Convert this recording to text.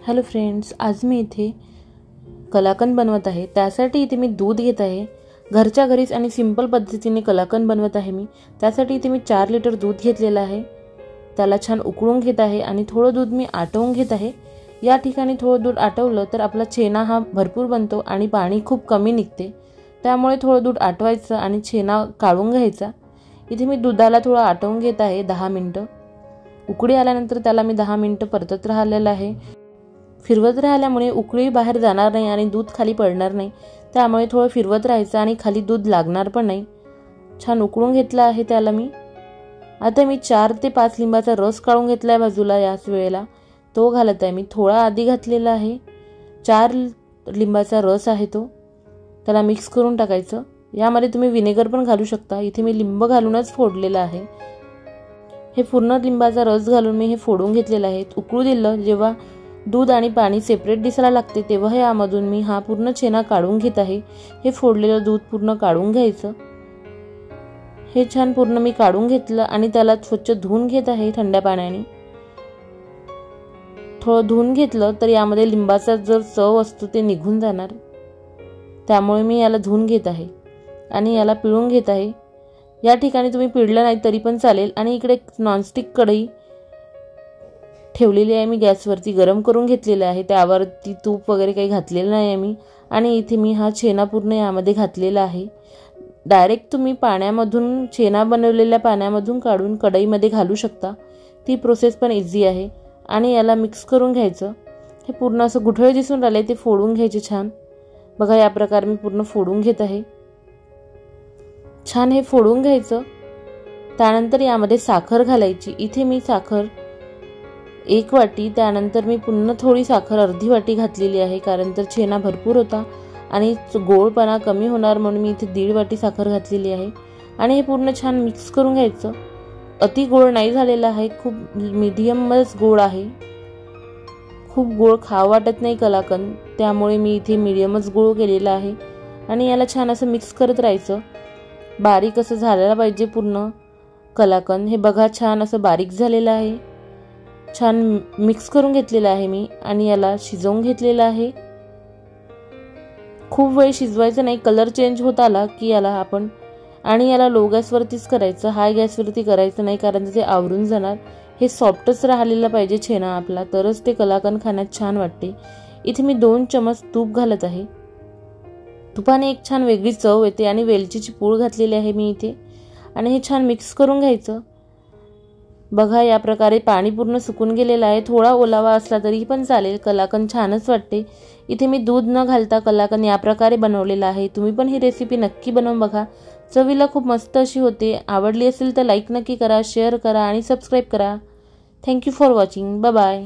Hello friends, आज मी इथे कलाकंद बनवत आहे। त्यासाठी इथे मी दूध घेत आहे। घरच्या घरीच आणि सिंपल पद्धतीने कलाकंद बनवत आहे मी। त्यासाठी इथे मी 4 लिटर दूध घेतलेलं आहे। त्याला छान उकळून घेत आहे आणि थोडं दूध मी आटवून घेत आहे। या ठिकाणी थोडं दूध आटवलं तर आपला छेना हा भरपूर बनतो आणि पाणी खूप कमी निघते। त्यामुळे थोडं दूध आटवायचं आणि छेना काढून घ्यायचा। इथे मी दुधाला थोडं आटवून घेत आहे 10 मिनिटं। उकळी आल्यानंतर त्याला मी 10 मिनिटं परतत राहिलेलं आहे। फिरवत राहिल्यामुळे उकळी बाहेर जाणार नाही आणि दूध खाली पडणार नाही। त्यामुळे थोडं फिरवत राहायचं आणि खाली दूध लागणार पण नाही। छान उकळून घेतलं आहे त्याला मी। आता मी 4 ते 5 लिंबाचा रस काढून घेतलाय बाजूला। याच वेळेला तो घालत आहे मी। थोडा आधी घातलेला आहे। 4 लिंबाचा रस आहे तो। त्याला मिक्स करून टाकायचं। यामध्ये तुम्ही विनेगर पण घालू शकता। इथे मी लिंब घालूनच फोडलेला आहे। हे पूर्ण लिंबाचा रस घालून मी हे फोडून घेतलेलं आहे। उकळू दिलं। जेव्हा दूध आणि पाणी सेपरेट दिसायला लागते तेव्हा यामधून मी हा पूर्ण छेना काढून घेत आहे। हे फोडलेलं दूध पूर्ण काढून घ्यायचं। हे छान पूर्ण मी काढून घेतलं आणि त्याला स्वच्छ धुवून घेत आहे थंड पाण्याने। थोडं धुवून घेतलं तर यामध्ये लिंबाचा जो चव असतो ते निघून जाणार। त्यामुळे मी याला धुवून घेत आहे आणि याला पिळून घेत आहे। या ठिकाणी तुम्ही पिळलं नाही तरी पण चालेल। आणि इकडे नॉनस्टिक कढई ठेवलेली आहे मी गॅसवरती, गरम करून घेतलेलं आहे। त्यावरती तूप वगैरे काही घातलेलं नाही आहे मी। आणि इथे मी हा छेना पूर्ण यामध्ये घातलेला आहे। डायरेक्ट तुम्ही पाण्यामधून छेना बनवलेल्या पाण्यामधून काढून कढईमध्ये घालू शकता। ती प्रोसेस पण इझी आहे। आणि याला मिक्स करून घ्यायचं। हे पूर्ण असं गुठळे दिसून राहिले ते फोडून घ्यायचे छान। बघा या प्रकारे मी पूर्ण फोडून घेत आहे। छान हे फोडून घ्यायचं। त्यानंतर यामध्ये साखर घालायची। इथे मी साखर 1 वाटी, त्यानंतर मी पुन्हा थोडी साखर अर्धी वाटी घातलेली आहे। कारण तर छेना भरपूर होता आणि गोडपणा कमी होणार म्हणून मी इथे 1.5 वाटी साखर घातलेली आहे। आणि हे पूर्ण छान मिक्स करून घ्यायचं। अति गोड नाही झालेला आहे, खूप मीडियमच गोड आहे। खूप गोड खावं वाटत नाही कलाकंद, त्यामुळे मी इथे मीडियमच गोड केलेला आहे। आणि याला छान असं मिक्स करत राहायचं। बारीक असं झालेला पाहिजे पूर्ण कलाकंद। हे बघा छान असं बारीक झालेलं आहे। छान मिक्स करून घेतलेला आहे मी आणि याला शिजवून घेतलेला आहे। खूप वेळ शिजवायचं नाही, कलर चेंज होत आला की याला आपण आणि याला लो गॅसवरतीच करायचं, हाय गॅसवरती करायचं नाही कारण ते आवरून जाणार। हे सॉफ्टच राहिलेला पाहिजे छेना आपला, तरच ते कलाकंद खाण्यात छान वाटते। इथे मी 2 चमच तूप घालत आहे। तुपाने एक छान वेगळी चव येते आणि वेलचीची पूड घातलेली आहे मी इथे। आणि हे छान मिक्स करून घ्यायचं। बघा या प्रकारे पाणी पूर्ण सुकून गेलेलं आहे। थोडा ओलावा असला तरी पण चालेल, कलाकंद छानच वाटते। इथे मी दूध न घालता कलाकंद या प्रकारे बनवलेला आहे। तुम्ही पण ही रेसिपी नक्की बनवून बघा, चवीला खूप मस्त अशी होते। आवडली असेल तर लाईक नक्की करा, शेअर करा आणि सबस्क्राईब करा। Thank you for watching. Bye bye.